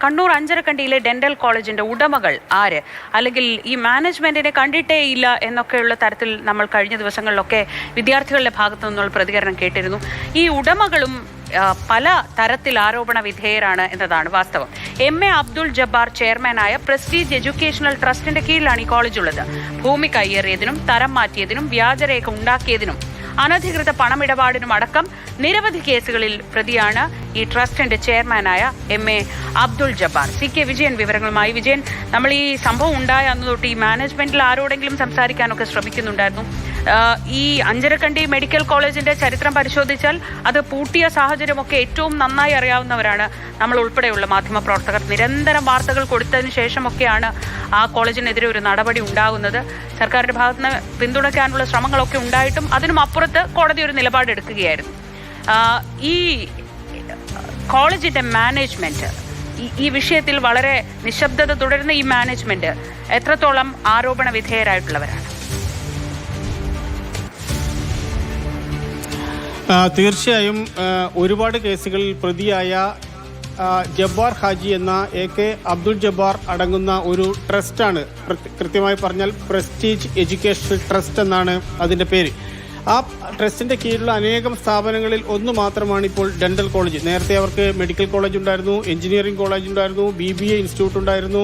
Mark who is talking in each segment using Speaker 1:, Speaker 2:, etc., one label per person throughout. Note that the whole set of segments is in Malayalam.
Speaker 1: കണ്ണൂർ അഞ്ചരക്കണ്ടിയിലെ ഡെന്റൽ കോളേജിന്റെ ഉടമകൾ ആര്, അല്ലെങ്കിൽ ഈ മാനേജ്മെന്റിനെ കണ്ടിട്ടേ ഇല്ല എന്നൊക്കെയുള്ള തരത്തിൽ നമ്മൾ കഴിഞ്ഞ ദിവസങ്ങളിലൊക്കെ വിദ്യാർത്ഥികളുടെ ഭാഗത്തു നിന്നുള്ള പ്രതികരണം കേട്ടിരുന്നു. ഈ ഉടമകളും പല തരത്തിൽ ആരോപണ വിധേയരാണ് എന്നതാണ് വാസ്തവം. MA അബ്ദുൾ ജബ്ബാർ ചെയർമാനായ പ്രസ്റ്റീജ് എഡ്യൂക്കേഷണൽ ട്രസ്റ്റിന്റെ കീഴിലാണ് ഈ കോളേജ് ഉള്ളത്. ഭൂമി കയ്യേറിയതിനും തരം മാറ്റിയതിനും വ്യാജരേഖ ഉണ്ടാക്കിയതിനും അനധികൃത പണമിടപാടിനും അടക്കം നിരവധി കേസുകളിൽ പ്രതിയാണ് ഈ ട്രസ്റ്റിന്റെ ചെയർമാനായ MA അബ്ദുൾ ജബ്ബാർ. CK വിജയൻ വിവരങ്ങളുമായി. വിജയൻ, നമ്മൾ ഈ സംഭവം ഉണ്ടായ അന്ന് തൊട്ട് ഈ മാനേജ്മെന്റിൽ ആരോടെങ്കിലും സംസാരിക്കാനൊക്കെ ശ്രമിക്കുന്നുണ്ടായിരുന്നു. ഈ അഞ്ചരക്കണ്ടി മെഡിക്കൽ കോളേജിന്റെ ചരിത്രം പരിശോധിച്ചാൽ അത് പൂട്ടിയ സാഹചര്യമൊക്കെ ഏറ്റവും നന്നായി അറിയാവുന്നവരാണ് നമ്മൾ ഉൾപ്പെടെയുള്ള മാധ്യമപ്രവർത്തകർ. നിരന്തരം വാർത്തകൾ കൊടുത്തതിന് ശേഷമൊക്കെയാണ് ആ കോളേജിനെതിരെ ഒരു നടപടി ഉണ്ടാകുന്നത്. സർക്കാരിന്റെ ഭാഗത്തുനിന്ന് പിന്തുണയ്ക്കാനുള്ള ശ്രമങ്ങളൊക്കെ ഉണ്ടായിട്ടും അതിനും അപ്പുറത്ത് കോടതി ഒരു നിലപാടെടുക്കുകയായിരുന്നു. ഈ കോളേജിന്റെ മാനേജ്മെന്റ് ഈ വിഷയത്തിൽ വളരെ നിശബ്ദത തുടരുന്ന ഈ മാനേജ്മെന്റ് എത്രത്തോളം ആരോപണ വിധേയരായിട്ടുള്ളവരാണ്?
Speaker 2: തീർച്ചയായും ഒരുപാട് കേസുകളിൽ പ്രതിയായ ജബ്ബാർ ഹാജി എന്ന AK അബ്ദുൾ ജബ്ബാർ അടങ്ങുന്ന ഒരു ട്രസ്റ്റാണ്, കൃത്യമായി പറഞ്ഞാൽ പ്രസ്റ്റീജ് എഡ്യൂക്കേഷണൽ ട്രസ്റ്റ് എന്നാണ് അതിൻ്റെ പേര്. ആ ട്രസ്റ്റിൻ്റെ കീഴിലുള്ള അനേകം സ്ഥാപനങ്ങളിൽ ഒന്ന് മാത്രമാണ് ഇപ്പോൾ ഡെന്റൽ കോളേജ്. നേരത്തെ അവർക്ക് മെഡിക്കൽ കോളേജ് ഉണ്ടായിരുന്നു, എഞ്ചിനീയറിംഗ് കോളേജ് ഉണ്ടായിരുന്നു, BBA ഇൻസ്റ്റിറ്റ്യൂട്ട് ഉണ്ടായിരുന്നു,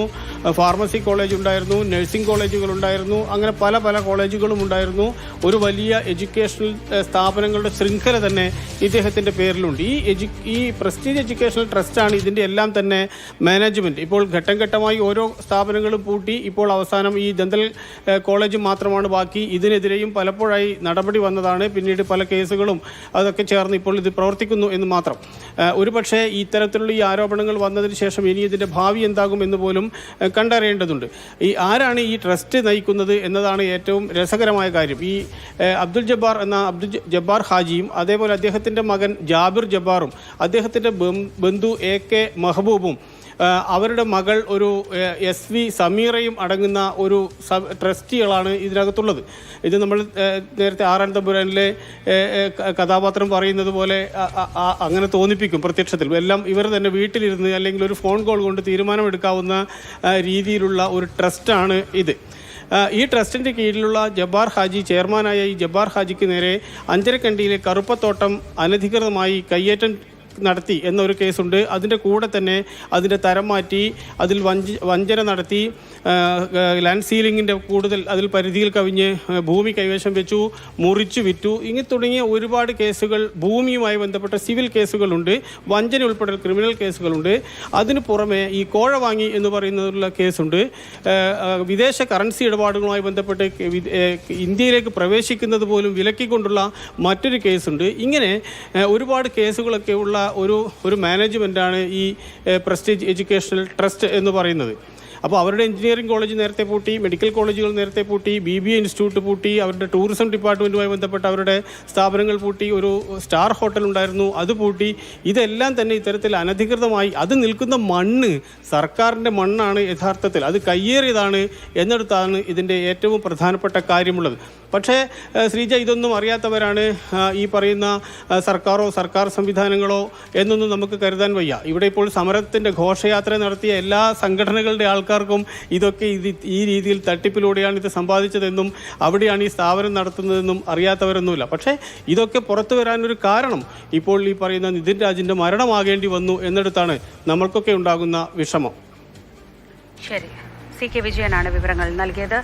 Speaker 2: ഫാർമസി കോളേജ് ഉണ്ടായിരുന്നു, നഴ്സിംഗ് കോളേജുകൾ ഉണ്ടായിരുന്നു, അങ്ങനെ പല പല കോളേജുകളും ഉണ്ടായിരുന്നു. ഒരു വലിയ എഡ്യൂക്കേഷണൽ സ്ഥാപനങ്ങളുടെ ശൃംഖല തന്നെ ഇദ്ദേഹത്തിൻ്റെ പേരിലുണ്ട്. ഈ പ്രസ്റ്റീജ് എഡ്യൂക്കേഷണൽ ട്രസ്റ്റാണ് ഇതിൻ്റെ എല്ലാം തന്നെ മാനേജ്മെൻറ്റ്. ഇപ്പോൾ ഘട്ടം ഘട്ടമായി ഓരോ സ്ഥാപനങ്ങളും പൂട്ടി ഇപ്പോൾ അവസാനം ഈ ഡെന്റൽ കോളേജ് മാത്രമാണ് ബാക്കി. ഇതിനെതിരെയും പലപ്പോഴായി നടപടി വന്നതാണ്. പിന്നീട് പല കേസുകളും അതൊക്കെ ചേർന്ന് ഇപ്പോൾ ഇത് പ്രവർത്തിക്കുന്നു എന്ന് മാത്രം. ഒരുപക്ഷെ ഇത്തരത്തിലുള്ള ഈ ആരോപണങ്ങൾ വന്നതിന് ശേഷം ഇനി ഇതിൻ്റെ ഭാവി എന്താകും എന്ന് പോലും കണ്ടറിയേണ്ടതുണ്ട്. ആരാണ് ഈ ട്രസ്റ്റ് നയിക്കുന്നത് എന്നതാണ് ഏറ്റവും രസകരമായ കാര്യം. ഈ അബ്ദുൾ ജബ്ബാർ ഹാജിയും അതേപോലെ അദ്ദേഹത്തിൻ്റെ മകൻ ജാബിർ ജബ്ബാറും അദ്ദേഹത്തിൻ്റെ ബന്ധു AK മെഹബൂബും അവരുടെ മകൾ ഒരു SV സമീറയും അടങ്ങുന്ന ഒരു ട്രസ്റ്റികളാണ് ഇതിനകത്തുള്ളത്. ഇത് നമ്മൾ നേരത്തെ ആറാൻ തമ്പുരാനിലെ കഥാപാത്രം പറയുന്നത് പോലെ അങ്ങനെ തോന്നിപ്പിക്കും. പ്രത്യക്ഷത്തിൽ എല്ലാം ഇവർ തന്നെ വീട്ടിലിരുന്ന് അല്ലെങ്കിൽ ഒരു ഫോൺ കോൾ കൊണ്ട് തീരുമാനമെടുക്കാവുന്ന രീതിയിലുള്ള ഒരു ട്രസ്റ്റാണ് ഇത്. ഈ ട്രസ്റ്റിൻ്റെ കീഴിലുള്ള ജബ്ബാർ ഹാജി ചെയർമാനായ ഈ ജബ്ബാർ ഹാജിക്ക് നേരെ അഞ്ചരക്കണ്ടിയിലെ കറുപ്പത്തോട്ടം അനധികൃതമായി കയ്യേറ്റം നടത്തി എന്നൊരു കേസുണ്ട്. അതിൻ്റെ കൂടെ തന്നെ അതിൻ്റെ തരം മാറ്റി, അതിൽ വഞ്ചന നടത്തി, ലാൻഡ് സീലിങ്ങിൻ്റെ കൂടുതൽ അതിൽ പരിധിയിൽ കവിഞ്ഞ് ഭൂമി കൈവശം വെച്ചു, മുറിച്ചു വിറ്റു, ഇങ്ങനെ തുടങ്ങിയ ഒരുപാട് കേസുകൾ, ഭൂമിയുമായി ബന്ധപ്പെട്ട സിവിൽ കേസുകളുണ്ട്, വഞ്ചന ഉൾപ്പെടെ ക്രിമിനൽ കേസുകളുണ്ട്. അതിന് പുറമെ ഈ കോഴ വാങ്ങി എന്ന് പറയുന്നതിലുള്ള കേസുണ്ട്. വിദേശ കറൻസി ഇടപാടുകളുമായി ബന്ധപ്പെട്ട് ഇന്ത്യയിലേക്ക് പ്രവേശിക്കുന്നത് പോലും വിലക്കിക്കൊണ്ടുള്ള മറ്റൊരു കേസുണ്ട്. ഇങ്ങനെ ഒരുപാട് കേസുകളൊക്കെ ഉള്ള ഒരു മാനേജ്മെൻറ്റാണ് ഈ പ്രസ്റ്റീജ് എഡ്യൂക്കേഷണൽ ട്രസ്റ്റ് എന്ന് പറയുന്നത്. അപ്പോൾ അവരുടെ എഞ്ചിനീയറിംഗ് കോളേജ് നേരത്തെ പൂട്ടി, മെഡിക്കൽ കോളേജുകൾ നേരത്തെ പൂട്ടി, BBA ഇൻസ്റ്റിറ്റ്യൂട്ട് പൂട്ടി, അവരുടെ ടൂറിസം ഡിപ്പാർട്ട്മെൻറ്റുമായി ബന്ധപ്പെട്ട അവരുടെ സ്ഥാപനങ്ങൾ പൂട്ടി, ഒരു സ്റ്റാർ ഹോട്ടൽ ഉണ്ടായിരുന്നു അത് പൂട്ടി. ഇതെല്ലാം തന്നെ ഇത്തരത്തിൽ അനധികൃതമായി അത് നിൽക്കുന്ന മണ്ണ് സർക്കാരിൻ്റെ മണ്ണാണ് യഥാർത്ഥത്തിൽ, അത് കയ്യേറിയതാണ് എന്നിടത്താണ് ഇതിൻ്റെ ഏറ്റവും പ്രധാനപ്പെട്ട കാര്യമുള്ളത്. പക്ഷേ ശ്രീജ, ഇതൊന്നും അറിയാത്തവരാണ് ഈ പറയുന്ന സർക്കാരോ സർക്കാർ സംവിധാനങ്ങളോ എന്നൊന്നും നമുക്ക് കരുതാൻ വയ്യ. ഇവിടെ ഇപ്പോൾ സമരത്തിൻ്റെ ഘോഷയാത്ര നടത്തിയ എല്ലാ സംഘടനകളുടെ ആൾക്കാർക്കും ഇതൊക്കെ ഈ രീതിയിൽ തട്ടിപ്പിലൂടെയാണ് ഇത് സമ്പാദിച്ചതെന്നും അവിടെയാണ് ഈ സ്ഥാപനം നടത്തുന്നതെന്നും അറിയാത്തവരൊന്നുമില്ല. പക്ഷേ ഇതൊക്കെ പുറത്തു വരാനൊരു കാരണം ഇപ്പോൾ ഈ പറയുന്ന നിതിൻ രാജിൻ്റെ മരണമാകേണ്ടി വന്നു എന്നിടത്താണ് നമ്മൾക്കൊക്കെ ഉണ്ടാകുന്ന വിഷമം.
Speaker 1: ശരി, CK വിജയനാണ് വിവരങ്ങൾ നൽകിയത്.